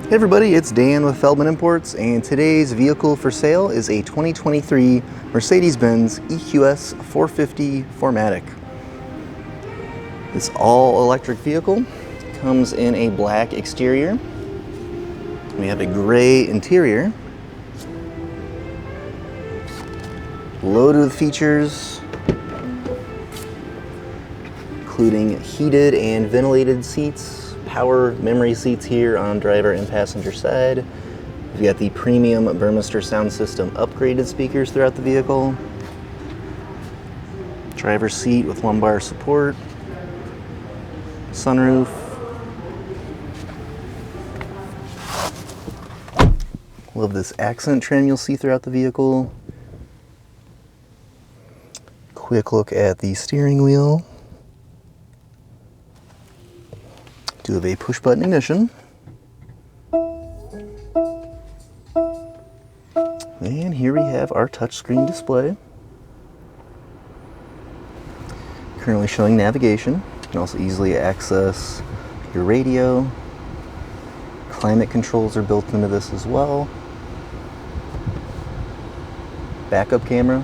Hey everybody, it's Dan with Feldmann Imports, and today's vehicle for sale is a 2023 Mercedes-Benz EQS 450 4MATIC. This all-electric vehicle comes in a black exterior. We have a gray interior, loaded with features, including heated and ventilated seats, power memory seats here on driver and passenger side. We've got the premium Burmester sound system upgraded speakers throughout the vehicle. Driver's seat with lumbar support. Sunroof. Love this accent trim you'll see throughout the vehicle. Quick look at the steering wheel. Do have a push button ignition. And here we have our touchscreen display. Currently showing navigation. You can also easily access your radio. Climate controls are built into this as well. Backup camera.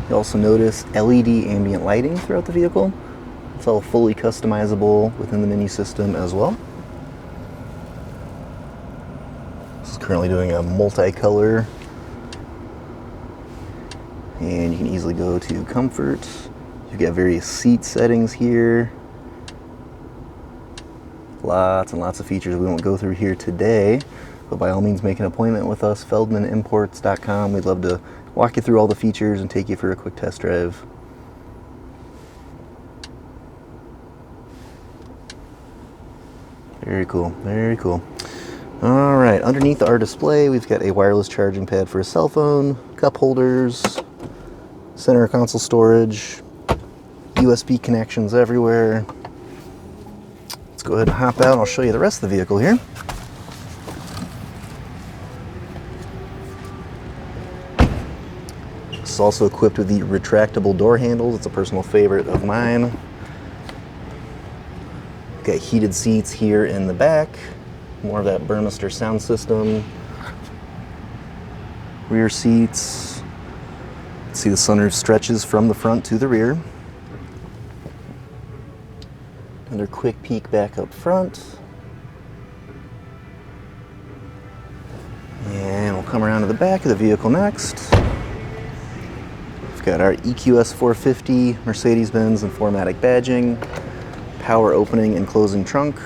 You also notice LED ambient lighting throughout the vehicle. It's all fully customizable within the menu system as well. This is currently doing a multicolor. And you can easily go to comfort. You've got various seat settings here. Lots and lots of features we won't go through here today, but by all means make an appointment with us, feldmanimports.com. We'd love to walk you through all the features and take you for a quick test drive. Very cool, very cool. All right, underneath our display, we've got a wireless charging pad for a cell phone, cup holders, center console storage, USB connections everywhere. Let's go ahead and hop out and I'll show you the rest of the vehicle here. This is also equipped with the retractable door handles. It's a personal favorite of mine. Got heated seats here in the back, more of that Burmester sound system. Rear seats. See the sunroof stretches from the front to the rear. Another quick peek back up front. And we'll come around to the back of the vehicle next. We've got our EQS 450 Mercedes-Benz and 4MATIC badging. Power opening and closing trunk.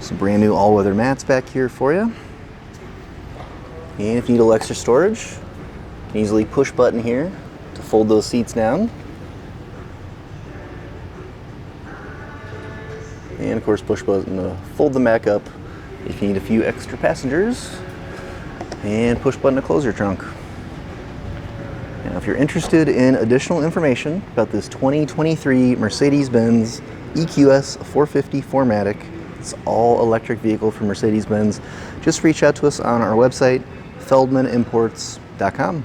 Some brand new all-weather mats back here for you. And if you need a little extra storage, you can easily push button here to fold those seats down. And of course push button to fold them back up if you need a few extra passengers. And push button to close your trunk. Now, if you're interested in additional information about this 2023 Mercedes-Benz EQS 450 4MATIC, it's all electric vehicle from Mercedes-Benz, just reach out to us on our website, feldmanimports.com.